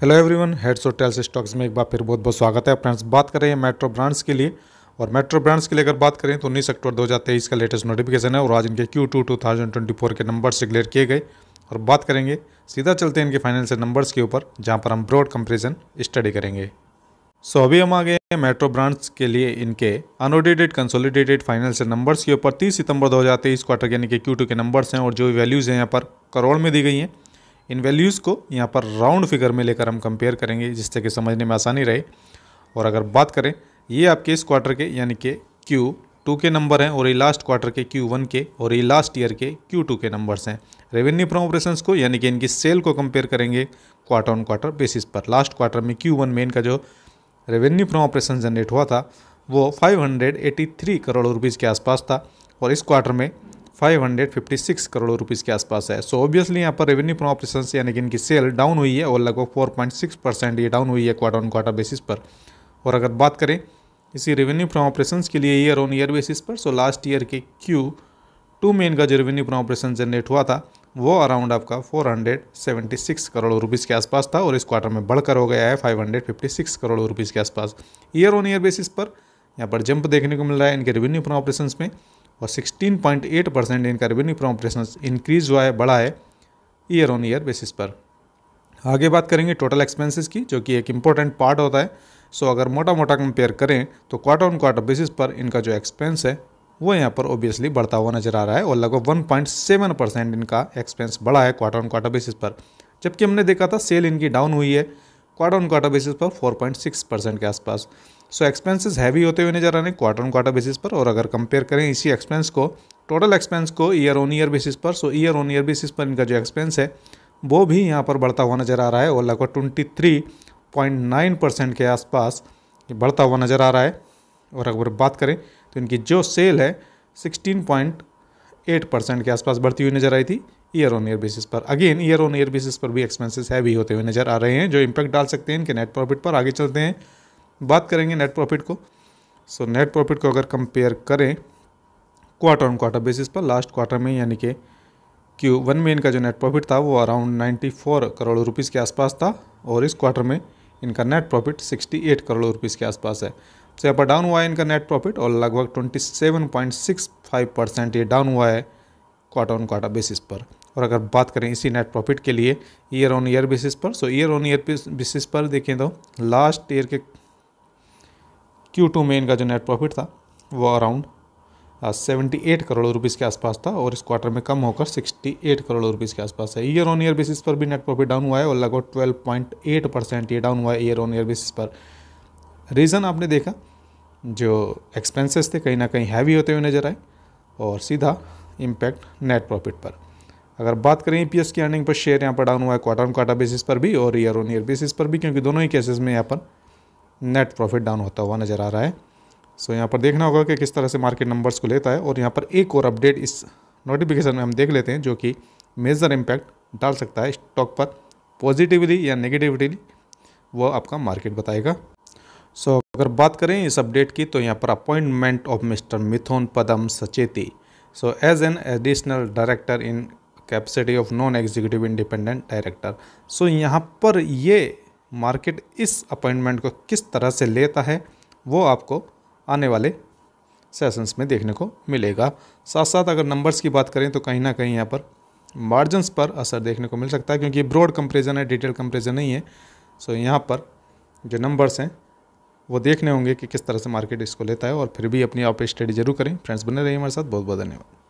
Hello everyone, heads और tales stocks में एक बार फिर बहुत बहुत स्वागत है फ्रेंड्स। बात करें हैं मेट्रो ब्रांड्स के लिए, और मेट्रो ब्रांड्स के लिए अगर बात करें तो 19 अक्टूबर 2023 का लेटेस्ट नोटिफिकेशन है और आज इनके Q2 2024 के नंबर्स डिक्लेयर किए गए। और बात करेंगे, सीधा चलते हैं इनके फाइनेंशियल नंबर्स के ऊपर, जहाँ पर हम ब्रॉड कंपेरिजन स्टडी करेंगे। सो अभी हम आ गए हैं मेट्रो ब्रांड्स के लिए इनके अनऑडिटेड कंसोलिडेटेड फाइनेंशियल नंबर्स के ऊपर। 30 सितंबर 2023 क्वार्टर यानी कि Q2 के नंबर्स हैं और जो वैल्यूज़ हैं यहाँ पर करोड़ में दी गई हैं। इन वैल्यूज़ को यहाँ पर राउंड फिगर में लेकर हम कंपेयर करेंगे, जिससे कि समझने में आसानी रहे। और अगर बात करें, ये आपके इस क्वार्टर के यानी कि Q2 के नंबर हैं और ये लास्ट क्वार्टर के Q1 के और ये लास्ट ईयर के Q2 के नंबर्स हैं। रेवेन्यू फ्रॉम ऑपरेशंस को यानी कि इनकी सेल को कंपेयर करेंगे क्वार्टर ऑन क्वार्टर बेसिस पर। लास्ट क्वार्टर में Q1 में इनका जो रेवेन्यू फ्रॉम ऑपरेशन जनरेट हुआ था वो 583 करोड़ रुपीज़ के आसपास था और इस क्वार्टर में 556 करोड़ रुपीज़ के आसपास है। सो ऑब्वियसली यहाँ पर रेवेन्यू फ्रॉम ऑपरेशन यानी कि इनकी सेल डाउन हुई है और लगभग 4.6% ये डाउन हुई है क्वार्टर ऑन क्वार्टर बेसिस पर। और अगर बात करें इसी रेवेन्यू फ्रॉम ऑपरेशंस के लिए ईयर ऑन ईयर बेसिस पर, सो लास्ट ईयर के Q2 में इनका जो रेवेन्यू फ्रॉम ऑपरेशन जनरेट हुआ था वो अराउंड आपका 476 करोड़ रुपीज़ के आसपास था और इस क्वार्टर में बढ़कर हो गया है 556 करोड़ रुपीज़ के आसपास। ईयर ऑन ईयर बेसिस पर यहाँ पर जंप देखने को मिल रहा है इनके रेवेन्यू फ्रॉम ऑपरेशंस में और 16.8% इनका रेवेन्यू फ्रॉम ऑपरेशंस इंक्रीज हुआ है, बढ़ा है ईयर ऑन ईयर बेसिस पर। आगे बात करेंगे टोटल एक्सपेंसेस की, जो कि एक इंपॉर्टेंट पार्ट होता है। सो अगर मोटा मोटा कंपेयर करें तो क्वार्टर ऑन क्वार्टर बेसिस पर इनका जो एक्सपेंस है वो यहाँ पर ऑब्वियसली बढ़ता हुआ नजर आ रहा है और लगभग 1.7% इनका एक्सपेंस बढ़ा है क्वार्टर ऑन क्वार्टर बेसिस पर। जबकि हमने देखा था सेल इनकी डाउन हुई है क्वार्टर ऑन क्वार्टर बेसिस पर 4.6% के आसपास। सो एक्सपेंसेस हैवी होते हुए नजर आ रहे हैं क्वार्टर ऑन क्वार्टर बेसिस पर। और अगर कंपेयर करें इसी एक्सपेंस को, टोटल एक्सपेंस को ईयर ऑन ईयर बेसिस पर, सो ईयर ऑन ईयर बेसिस पर इनका जो एक्सपेंस है वो भी यहाँ पर बढ़ता हुआ नजर आ रहा है और लगभग 23.9% के आसपास ये बढ़ता हुआ नजर आ रहा है। और अगर बात करें तो इनकी जो सेल है 16.8% के आसपास बढ़ती हुई नजर आई थी ईयर ऑन ईयर बेसिस पर। Again year on year basis पर भी एक्सपेंसेस हैवी होते हुए नजर आ रहे हैं, जो इम्पैक्ट डाल सकते हैं इनके नेट प्रॉफिट पर। आगे चलते हैं, बात करेंगे नेट प्रॉफिट को। सो नेट प्रॉफिट को अगर कंपेयर करें क्वार्टर ऑन क्वार्टर बेसिस पर, लास्ट क्वार्टर में यानी कि Q1 में इनका जो नेट प्रॉफिट था वो अराउंड 94 करोड़ रुपीज़ के आसपास था और इस क्वार्टर में इनका नेट प्रॉफिट 68 करोड़ रुपीज़ के आसपास है। तो यहाँ पर डाउन हुआ है इनका नेट प्रॉफिट और लगभग 27.65% ये डाउन हुआ है क्वार्टर ऑन क्वार्टर बेसिस पर। और अगर बात करें इसी नेट प्रॉफिट के लिए ईयर ऑन ईयर बेसिस पर, सो ईयर ऑन ईयर बेसिस पर देखें तो लास्ट ईयर के Q2 में इनका जो नेट प्रॉफिट था वो अराउंड 78 करोड़ रुपीज़ के आसपास था और इस क्वार्टर में कम होकर 68 करोड़ रुपीज़ के आसपास है। ईयर ऑन ईयर बेसिस पर भी नेट प्रॉफिट डाउन हुआ है और लगभग 12.8% ये डाउन हुआ है ईयर ऑन ईयर बेसिस पर। रीज़न आपने देखा, जो एक्सपेंसेस थे कहीं ना कहीं हैवी होते हुए नजर आए और सीधा इम्पैक्ट नेट प्रॉफिट पर। अगर बात करें EPS की अर्निंग पर शेयर यहाँ पर डाउन हुआ है क्वार्टर ऑन क्वार्टर बेसिस पर भी और ईयर ऑन ईयर बेसिस पर भी, क्योंकि दोनों ही केसेस में यहाँ पर नेट प्रॉफिट डाउन होता हुआ नज़र आ रहा है। सो यहाँ पर देखना होगा कि किस तरह से मार्केट नंबर्स को लेता है। और यहाँ पर एक और अपडेट इस नोटिफिकेशन में हम देख लेते हैं, जो कि मेजर इम्पैक्ट डाल सकता है स्टॉक पर, पॉजिटिवली या नेगेटिवली वो आपका मार्केट बताएगा। सो अगर बात करें इस अपडेट की तो यहाँ पर appointment of mister Mithun Padam Sacheti, so as an additional director in capacity of non executive independent director. So यहाँ पर ये मार्केट इस अपॉइंटमेंट को किस तरह से लेता है वो आपको आने वाले सेशंस में देखने को मिलेगा। साथ साथ अगर नंबर्स की बात करें तो कहीं ना कहीं यहाँ पर मार्जिन्स पर असर देखने को मिल सकता है, क्योंकि ये ब्रॉड कंपेरिजन है, डिटेल कंपेरिजन नहीं है। सो यहाँ पर जो नंबर्स हैं वो देखने होंगे कि किस तरह से मार्केट इसको लेता है और फिर भी अपनी आप स्टडी जरूर करें। फ्रेंड्स बने रहिए हमारे साथ, बहुत बहुत धन्यवाद।